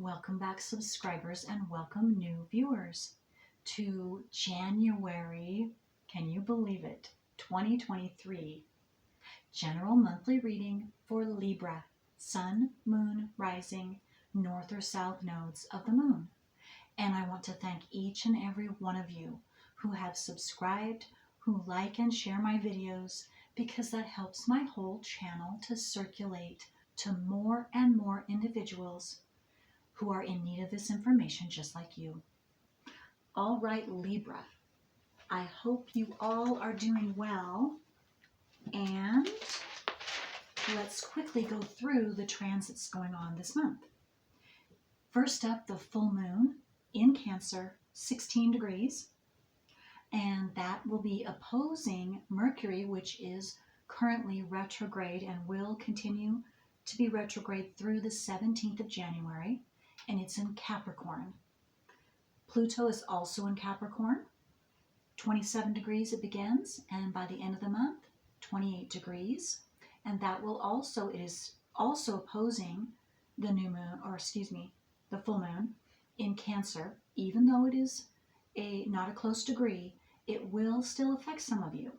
Welcome back, subscribers, and welcome new viewers to January, can you believe it, 2023 General Monthly Reading for Libra, Sun, Moon, Rising, North or South nodes of the Moon. And I want to thank each and every one of you who have subscribed, who like and share my videos, because that helps my whole channel to circulate to more and more individuals who are in need of this information just like you. All right, Libra, I hope you all are doing well, and let's quickly go through the transits going on this month. First up, the full moon in Cancer, 16 degrees, and that will be opposing Mercury, which is currently retrograde and will continue to be retrograde through the 17th of January. And it's in Capricorn. Pluto is also in Capricorn. 27 degrees it begins, and by the end of the month, 28 degrees. And that will also, it is also opposing the new moon, or excuse me, the full moon in Cancer. Even though it is not a close degree, it will still affect some of you.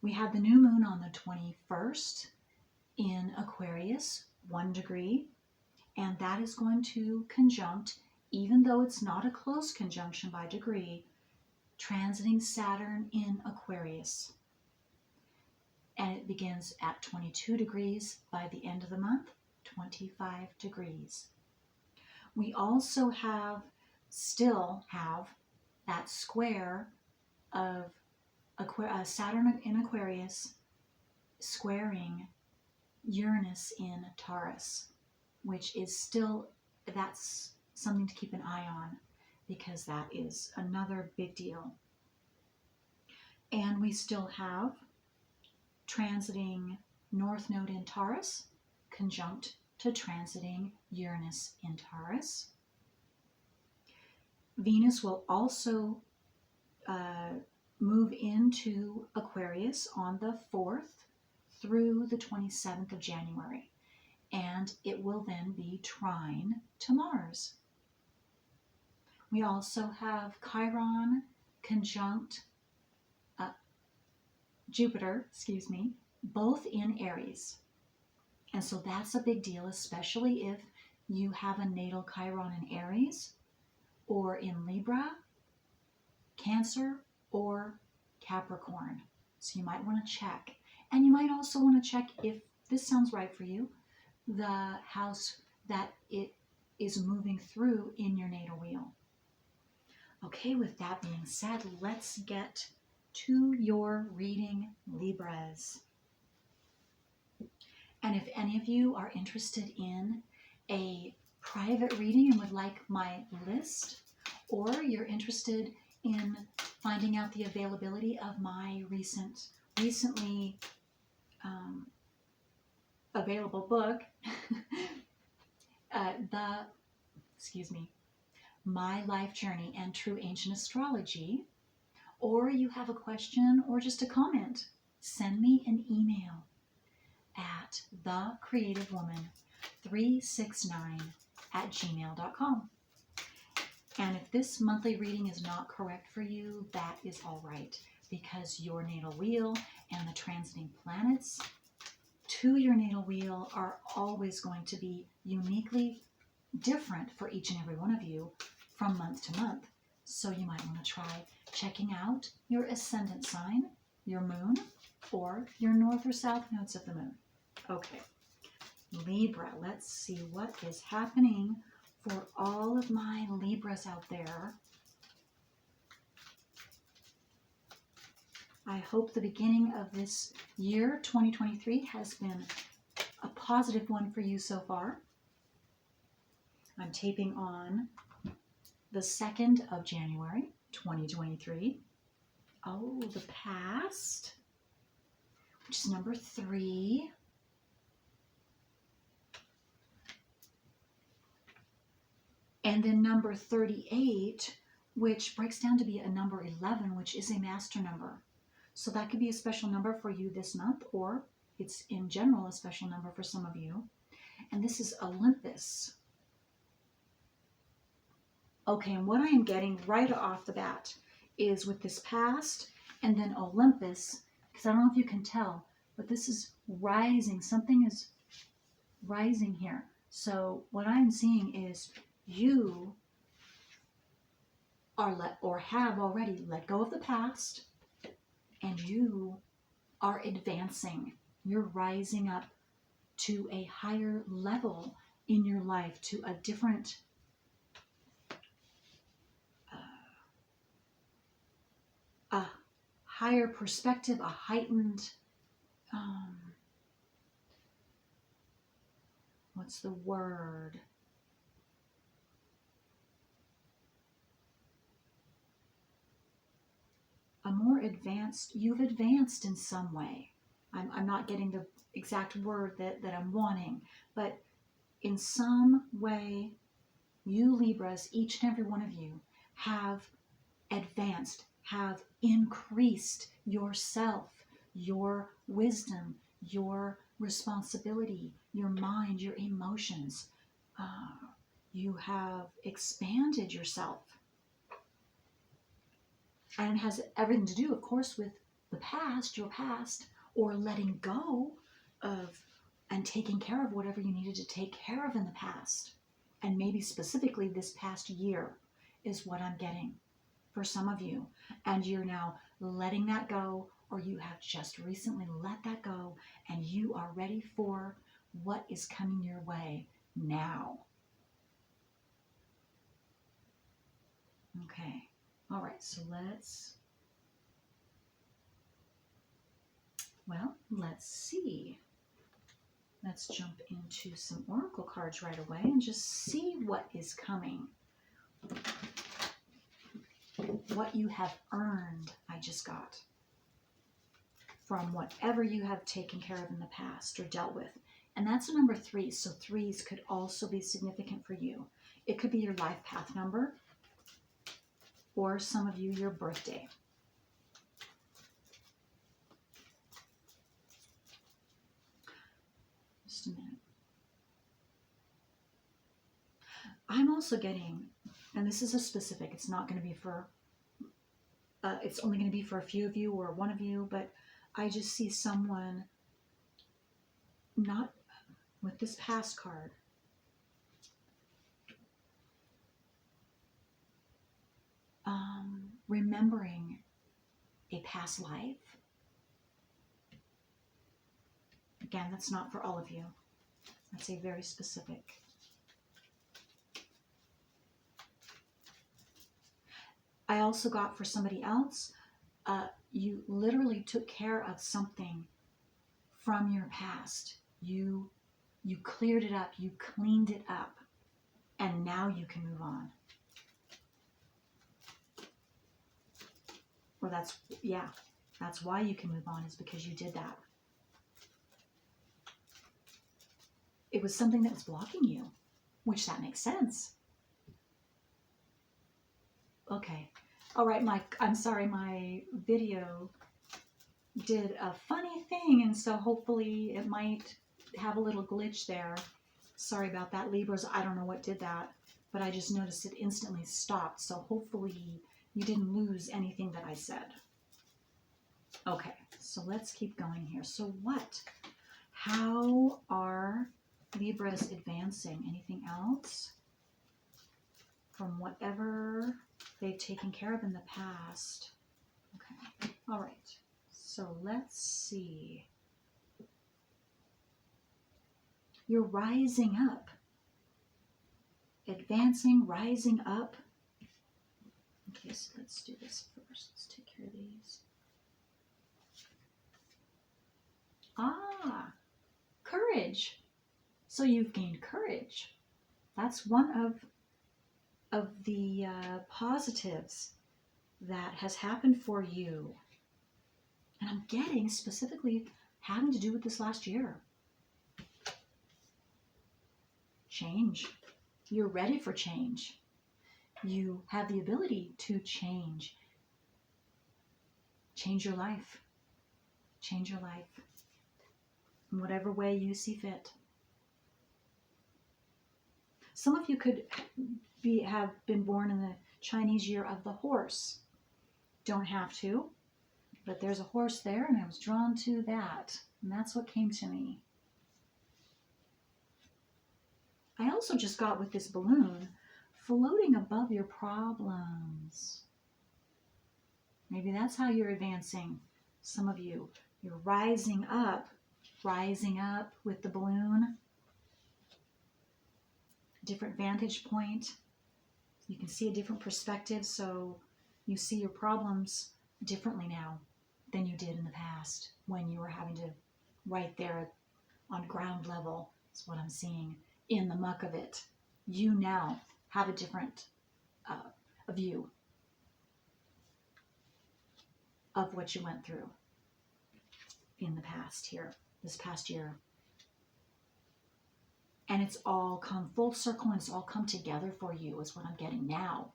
We have the new moon on the 21st in Aquarius, 1 degree. And that is going to conjunct, even though it's not a close conjunction by degree, transiting Saturn in Aquarius. And it begins at 22 degrees by the end of the month, 25 degrees. We also still have that square of Saturn in Aquarius squaring Uranus in Taurus, which is still, that's something to keep an eye on, because that is another big deal. And we still have transiting North Node in Taurus, conjunct to transiting Uranus in Taurus. Venus will also move into Aquarius on the 4th through the 27th of January. And it will then be trine to Mars. We also have Chiron conjunct Jupiter, both in Aries. And so that's a big deal, especially if you have a natal Chiron in Aries, or in Libra, Cancer, or Capricorn. So you might want to check. And you might also want to check, if this sounds right for you, the house that it is moving through in your natal wheel. Okay, with that being said, let's get to your reading, Libras. And if any of you are interested in a private reading and would like my list, or you're interested in finding out the availability of my recently available book, My Life Journey and True Ancient Astrology, or you have a question or just a comment, send me an email at thecreativewoman369@gmail.com. And if this monthly reading is not correct for you, that is all right, because your natal wheel and the transiting planets to your natal wheel are always going to be uniquely different for each and every one of you from month to month. So you might want to try checking out your ascendant sign, your moon, or your north or south nodes of the moon. Okay, Libra, let's see what is happening for all of my Libras out there. I hope the beginning of this year, 2023, has been a positive one for you so far. I'm taping on the 2nd of January, 2023. Oh, the past, which is number 3. And then number 38, which breaks down to be a number 11, which is a master number. So that could be a special number for you this month, or it's in general a special number for some of you. and this is Olympus. Okay, and what I am getting right off the bat is with this past and then Olympus, because I don't know if you can tell, but this is rising. Something is rising here. So what I'm seeing is you are have already let go of the past, and you are advancing. You're rising up to a higher level in your life, to a different a higher perspective, a heightened what's the word? A more advanced, you've advanced in some way. I'm not getting the exact word that I'm wanting, but in some way, you Libras, each and every one of you, have advanced, have increased yourself, your wisdom, your responsibility, your mind, your emotions. You have expanded yourself. And it has everything to do, of course, with the past, your past, or letting go of and taking care of whatever you needed to take care of in the past. And maybe specifically this past year is what I'm getting for some of you. And you're now letting that go, or you have just recently let that go, and you are ready for what is coming your way now. Okay. All right. So let's see. Let's jump into some oracle cards right away and just see what is coming. What you have earned, I just got, from whatever you have taken care of in the past or dealt with. And that's a number 3, so 3s could also be significant for you. It could be your life path number, or some of you, your birthday. Just a minute. I'm also getting, and this is a specific, it's not going to be for, it's only going to be for a few of you or one of you, but I just see someone not with this past card. Remembering a past life. Again, that's not for all of you. That's a very specific. I also got for somebody else, you literally took care of something from your past. You cleared it up, you cleaned it up, and now you can move on. Or that's why you can move on, is because you did that. It was something that was blocking you, which that makes sense. Okay. All right, I'm sorry, my video did a funny thing, and so hopefully it might have a little glitch there. Sorry about that, Libras. I don't know what did that, but I just noticed it instantly stopped, so hopefully you didn't lose anything that I said. Okay, so let's keep going here. So how are Libras advancing? Anything else from whatever they've taken care of in the past? Okay, all right. So let's see. You're rising up. Advancing, rising up. Okay, so let's do this first. Let's take care of these. Courage. So you've gained courage. That's one of the positives that has happened for you. And I'm getting specifically having to do with this last year. Change. You're ready for change. You have the ability to change. Change your life. Change your life in whatever way you see fit. Some of you could have been born in the Chinese year of the horse. Don't have to, but there's a horse there, and I was drawn to that, and that's what came to me. I also just got with this balloon floating above your problems. Maybe that's how you're advancing. Some of you, you're rising up with the balloon. Different vantage point. You can see a different perspective, so you see your problems differently now than you did in the past when you were having to right there on ground level. Is what I'm seeing in the muck of it. You now have a different a view of what you went through in the past here, this past year. And it's all come full circle, and it's all come together for you is what I'm getting now.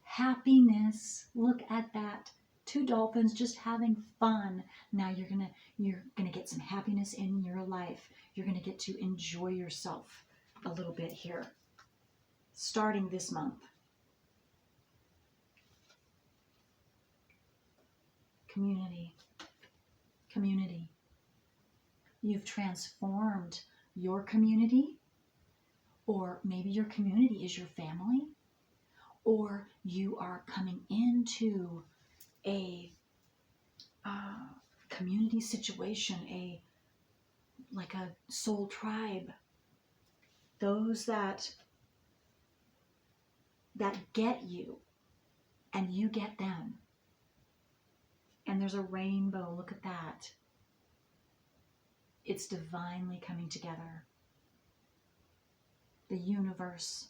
Happiness. Look at that. 2 dolphins just having fun. Now you're gonna get some happiness in your life. You're gonna get to enjoy yourself a little bit here, starting this month. Community. Community. You've transformed your community, or maybe your community is your family, or you are coming into a community situation, like a soul tribe. Those that get you, and you get them. And there's a rainbow. Look at that. It's divinely coming together. The universe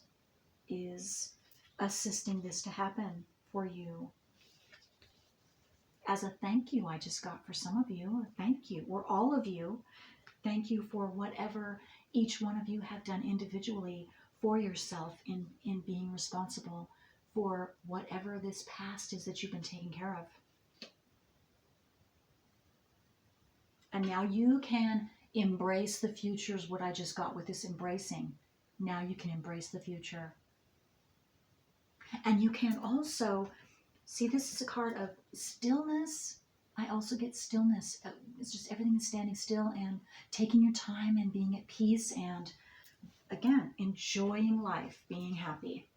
is assisting this to happen for you. As a thank you I just got for some of you, a thank you, or all of you. Thank you for whatever each one of you have done individually for yourself in being responsible for whatever this past is that you've been taking care of. And now you can embrace the future is what I just got with this embracing. Now you can embrace the future. And you can also, see, this is a card of stillness. I also get stillness. It's just everything is standing still and taking your time and being at peace and, again, enjoying life, being happy.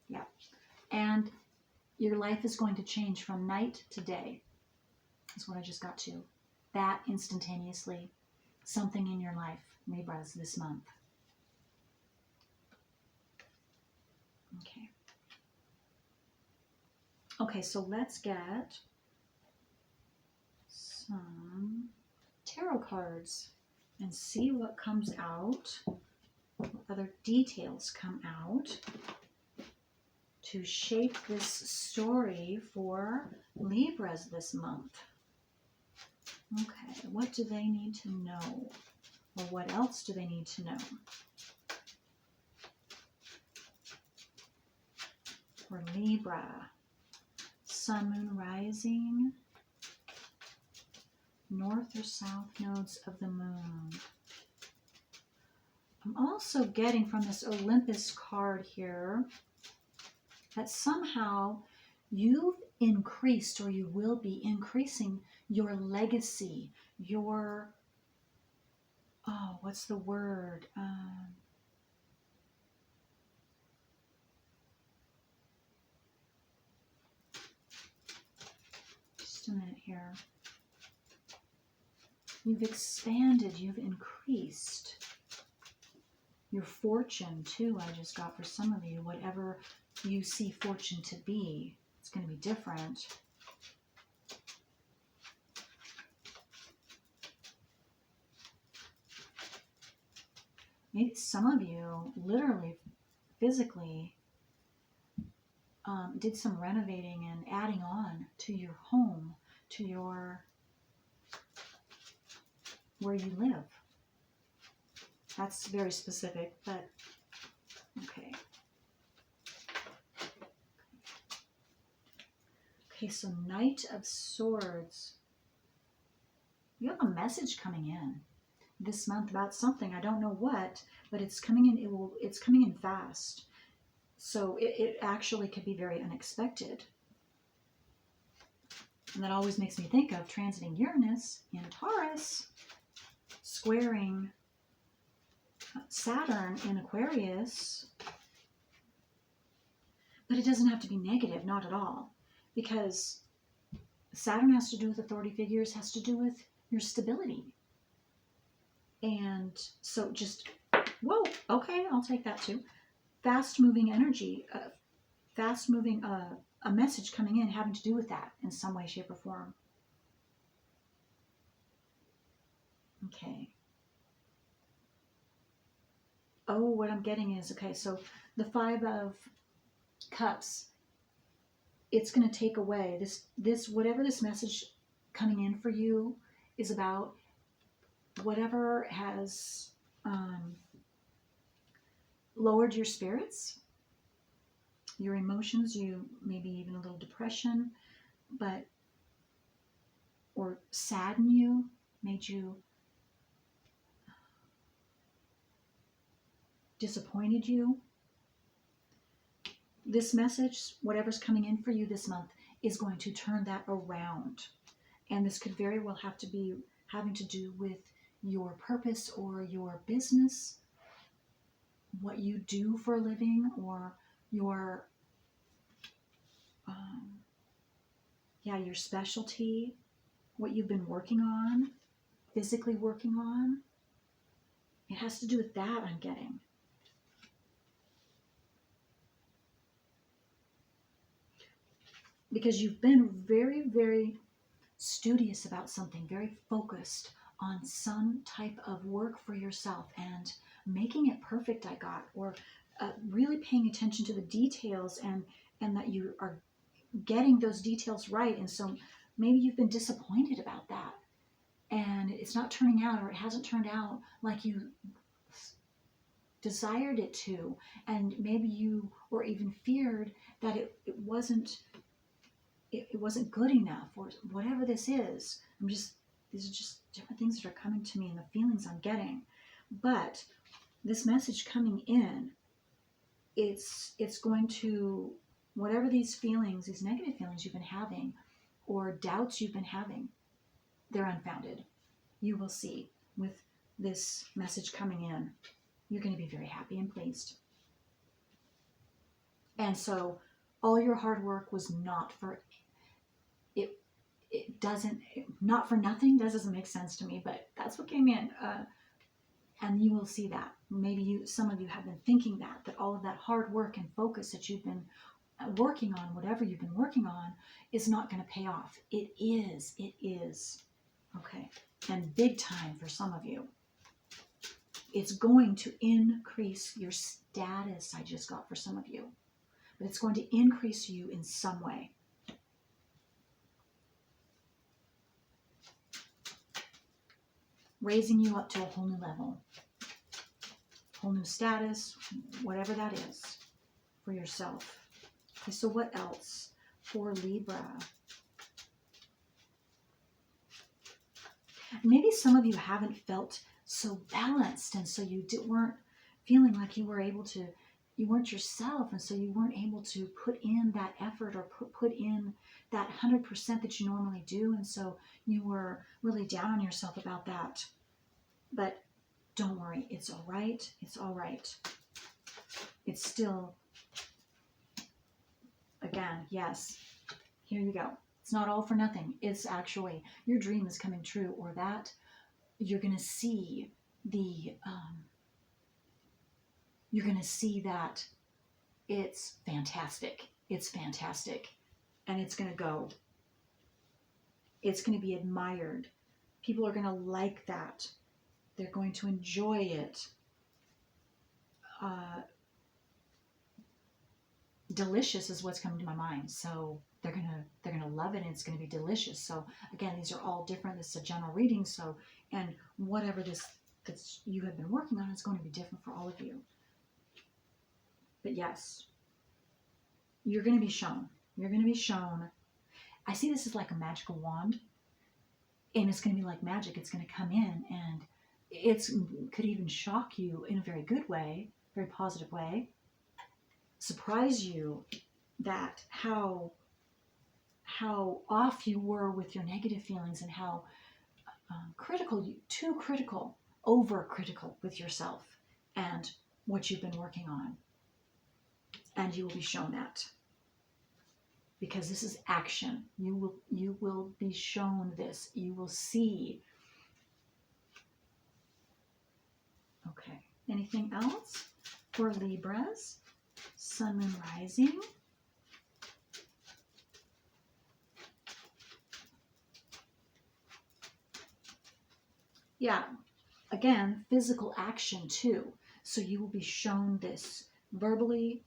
Yeah. And your life is going to change from night to day. That's what I just got to. That instantaneously. Something in your life, Libras, this month. Okay. Okay, so let's get some tarot cards and see what comes out, what other details come out to shape this story for Libras this month. Okay, what do they need to know? Or what else do they need to know? For Libra, Sun, Moon, Rising, North or South nodes of the Moon. I'm also getting from this Olympus card here that somehow you've increased, or you will be increasing, your legacy, your, oh, what's the word? Just a minute here. You've expanded, you've increased your fortune too. I just got for some of you, whatever you see fortune to be, it's going to be different. Maybe some of you literally, physically did some renovating and adding on to your home, to your, where you live. That's very specific, but okay. Okay, so Knight of Swords. You have a message coming in this month about something. I don't know what, but it's coming in. It's coming in fast. So it actually could be very unexpected. And that always makes me think of transiting Uranus in Taurus, squaring Saturn in Aquarius. But it doesn't have to be negative, not at all. Because Saturn has to do with authority figures, has to do with your stability. And so just, whoa, okay, I'll take that too. Fast-moving energy, a message coming in having to do with that in some way, shape, or form. Okay. Oh, what I'm getting is, okay, so the 5 of Cups, it's going to take away this whatever this message coming in for you is about, whatever has lowered your spirits, your emotions, you maybe even a little depression, but or sadden you, made you disappointed you. This message, whatever's coming in for you this month, is going to turn that around. And this could very well have to be having to do with your purpose or your business, what you do for a living, or your your specialty, what you've been working on, physically working on. It has to do with that, I'm getting. Because you've been very, very studious about something, very focused on some type of work for yourself and making it perfect, I got, or really paying attention to the details, and that you are getting those details right. And so maybe you've been disappointed about that, and it's not turning out, or it hasn't turned out like you desired it to, and maybe you or even feared that it wasn't good enough, or whatever this is. These are just different things that are coming to me and the feelings I'm getting. But this message coming in, it's going to, whatever these feelings, these negative feelings you've been having, or doubts you've been having, they're unfounded. You will see with this message coming in, you're going to be very happy and pleased. And so all your hard work was not for it. It doesn't, not for nothing. That doesn't make sense to me, but that's what came in. And you will see that. Maybe some of you have been thinking that all of that hard work and focus that you've been working on, whatever you've been working on, is not going to pay off. It is. Okay. And big time for some of you. It's going to increase your status, I just got for some of you. But it's going to increase you in some way. Raising you up to a whole new level, whole new status, whatever that is for yourself. Okay, so what else for Libra? Maybe some of you haven't felt so balanced, and so you weren't feeling like you weren't yourself, and so you weren't able to put in that effort, or put in that 100% that you normally do, and so you were really down on yourself about that. But don't worry, it's all right. It's all right. It's still, again, yes, here you go. It's not all for nothing. It's actually, your dream is coming true, or that you're going to see that it's fantastic. It's fantastic. And it's going to go. It's going to be admired. People are going to like that. They're going to enjoy it. Delicious is what's coming to my mind. So they're gonna love it, and it's gonna be delicious. So again, these are all different. This is a general reading. So, and whatever this that you have been working on is going to be different for all of you. But yes, you're going to be shown. You're going to be shown. I see this as like a magical wand. and it's going to be like magic. It's going to come in, and it could even shock you in a very good way, very positive way, surprise you that how off you were with your negative feelings, and how too critical, over critical with yourself and what you've been working on. And you will be shown that, because this is action. You will be shown this. You will see. Okay. Anything else for Libras? Sun, Moon, Rising. Yeah, again, physical action too. So you will be shown this verbally,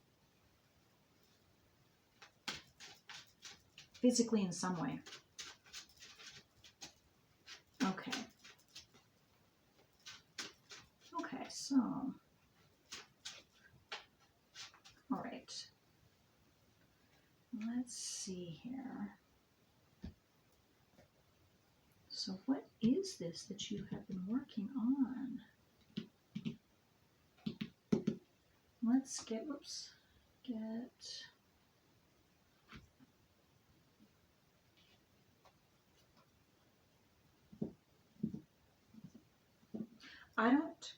physically in some way. Okay. Okay, so, all right. Let's see here. So what is this that you have been working on? Let's get, I don't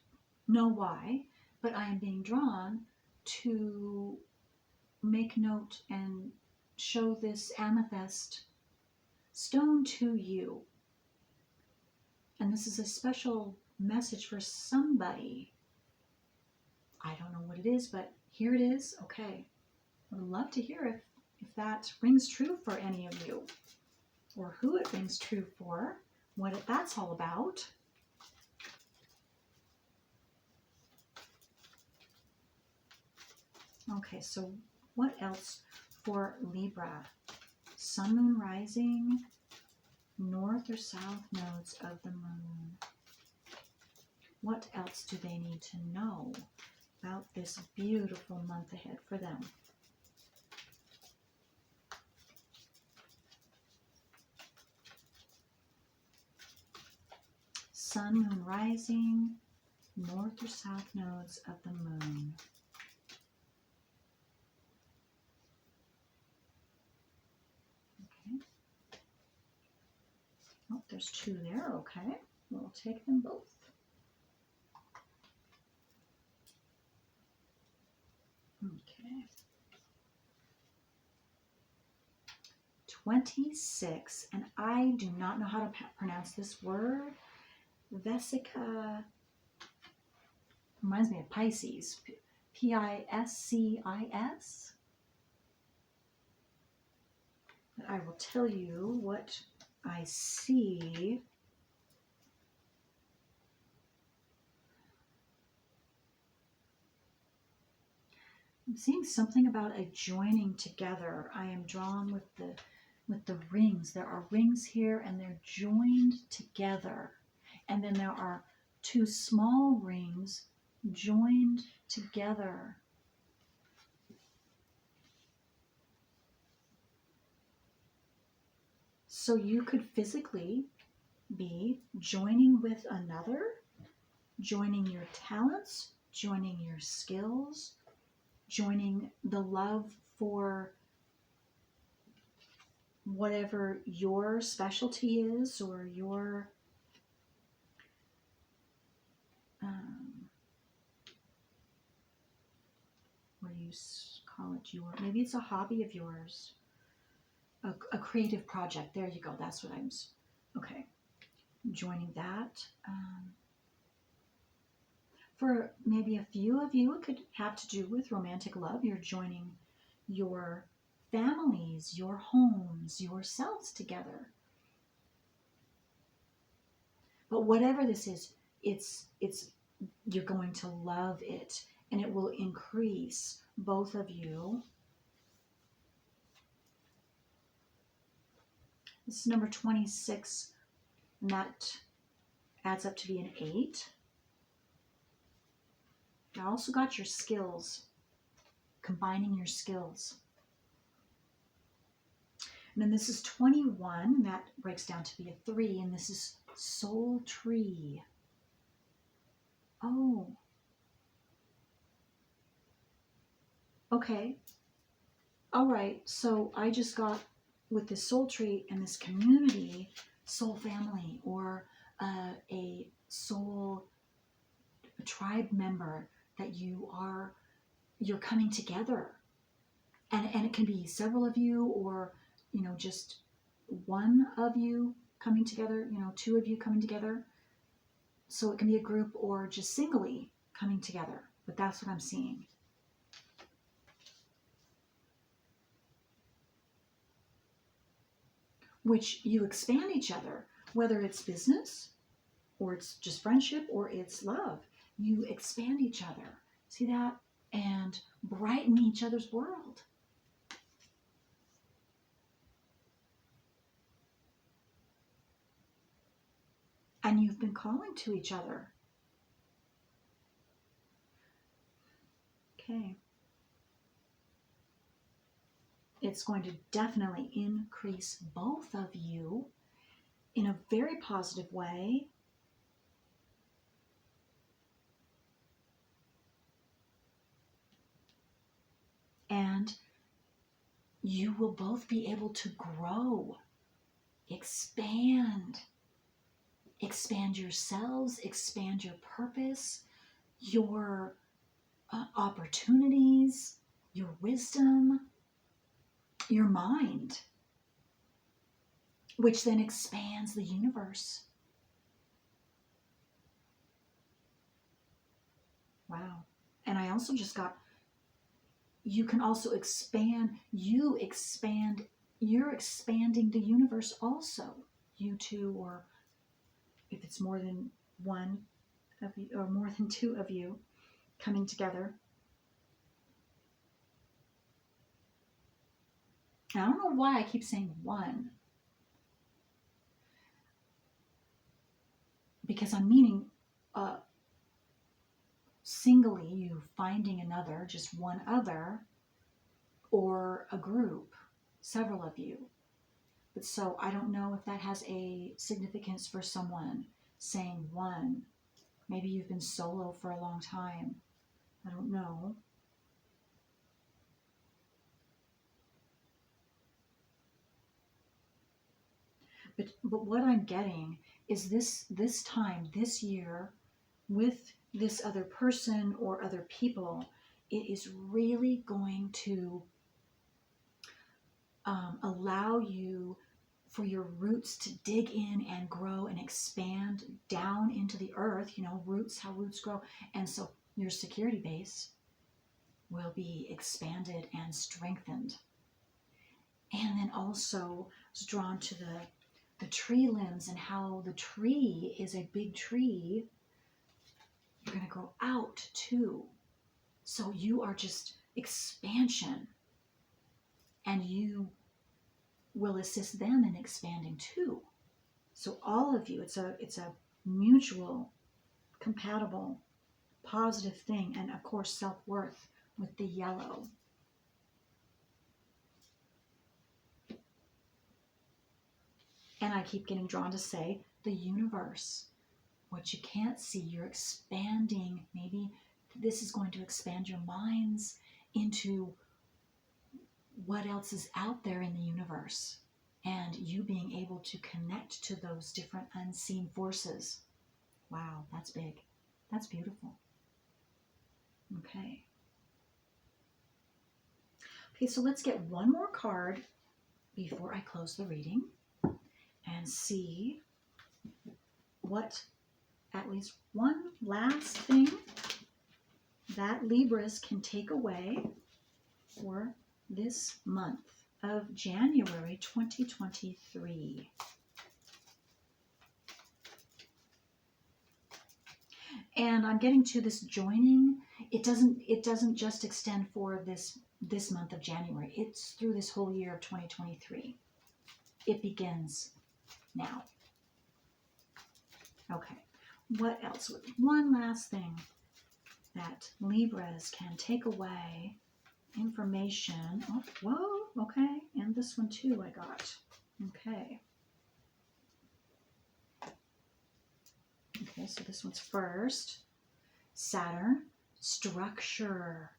know why, but I am being drawn to make note and show this amethyst stone to you. And this is a special message for somebody. I don't know what it is, but here it is. Okay. I would love to hear if that rings true for any of you, or who it rings true for, what that's all about. Okay, so what else for Libra? Sun, Moon, Rising, north or south nodes of the moon. What else do they need to know about this beautiful month ahead for them? Sun, Moon, Rising, north or south nodes of the moon. Okay. Oh, there's two there. Okay. We'll take them both. Okay. 26, and I do not know how to pronounce this word. Vesica reminds me of Pisces. Piscis. But I will tell you what I see. I'm seeing something about a joining together. I am drawn with the rings. There are rings here, and they're joined together. And then there are two small rings joined together. So you could physically be joining with another, joining your talents, joining your skills, joining the love for whatever your specialty is, or your what do you call it? Maybe it's a hobby of yours, a creative project. There you go. That's what I'm. Okay, joining that. For maybe a few of you, it could have to do with romantic love. You're joining your families, your homes, yourselves together. But whatever this is, it's you're going to love it, and it will increase both of you. This is number 26, and that adds up to be an 8. I also got your skills, combining your skills. And then this is 21, and that breaks down to be a 3, and this is soul tree. Oh. Okay. All right. So I just got with this soul tree and this community, soul family, or a soul tribe member that you're coming together. And it can be several of you, or, just one of you coming together, 2 of you coming together. So it can be a group or just singly coming together. But that's what I'm seeing. Which you expand each other, whether it's business or it's just friendship or it's love. You expand each other. See that? And brighten each other's world. And you've been calling to each other. Okay. It's going to definitely increase both of you in a very positive way. And you will both be able to grow, expand yourselves, expand your purpose, your opportunities, your wisdom, your mind, which then expands the universe. Wow. And I also just got, you can also expand, you're expanding the universe also. You two, or if it's more than one of you, or more than 2 of you coming together. I don't know why I keep saying one. Because I'm meaning singly, you finding another, just one other, or a group, several of you. But so I don't know if that has a significance for someone saying one. Maybe you've been solo for a long time. I don't know. But what I'm getting is this time, this year, with this other person or other people, it is really going to allow you for your roots to dig in and grow and expand down into the earth, roots, how roots grow. And so your security base will be expanded and strengthened. And then also I was drawn to the tree limbs and how the tree is a big tree. You're going to grow out too. So you are just expansion, and you will assist them in expanding too. So all of you, it's a mutual, compatible, positive thing. And of course, self-worth with the yellow. And I keep getting drawn to say the universe. What you can't see, you're expanding. Maybe this is going to expand your minds into what else is out there in the universe, and you being able to connect to those different unseen forces. Wow, that's big. That's beautiful. Okay. Okay, so let's get one more card before I close the reading and see what, at least one last thing that Libras can take away for this month of January 2023. And I'm getting to this joining. It doesn't just extend for this month of January. It's through this whole year of 2023. It begins now. Okay. What else? One last thing that Libras can take away. Information. Oh, whoa. Okay. And this one too I got. Okay. Okay, so this one's first. Saturn, structure.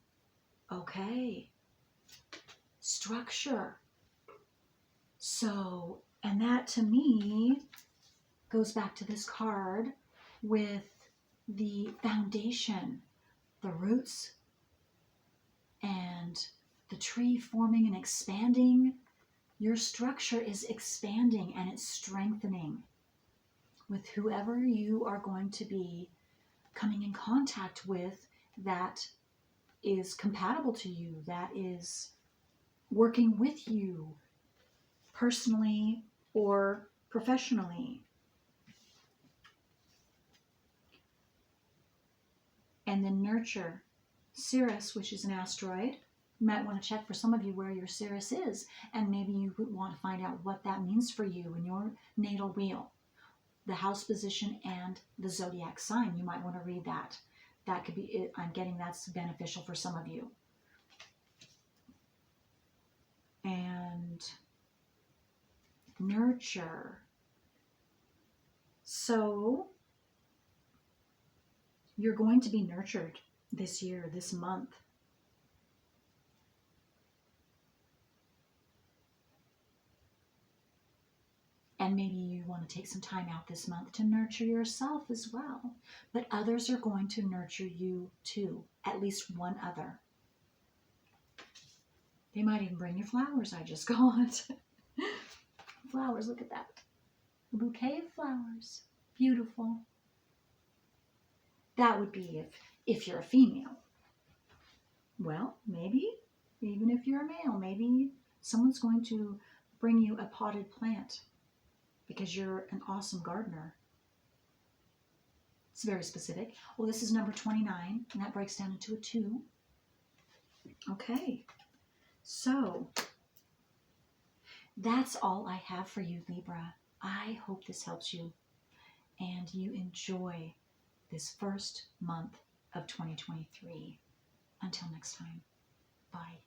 Okay. Structure. So, and that to me goes back to this card with the foundation, the roots, and the tree forming and expanding. Your structure is expanding and it's strengthening with whoever you are going to be coming in contact with that is compatible to you, that is working with you personally or professionally. And then nurture. Ceres, which is an asteroid. You might want to check for some of you where your Ceres is, and maybe you would want to find out what that means for you in your natal wheel, the house position and the zodiac sign. You might want to read that. That could be it. I'm getting that's beneficial for some of you. And nurture. So you're going to be nurtured this year, this month. And maybe you want to take some time out this month to nurture yourself as well. But others are going to nurture you too, at least one other. They might even bring you flowers, I just got. Flowers, look at that. A bouquet of flowers. Beautiful. That would be if you're a female. Well, maybe, even if you're a male, maybe someone's going to bring you a potted plant because you're an awesome gardener. It's very specific. Well, this is number 29, and that breaks down into a 2. Okay, so that's all I have for you, Libra. I hope this helps you and you enjoy this first month of 2023. Until next time, bye.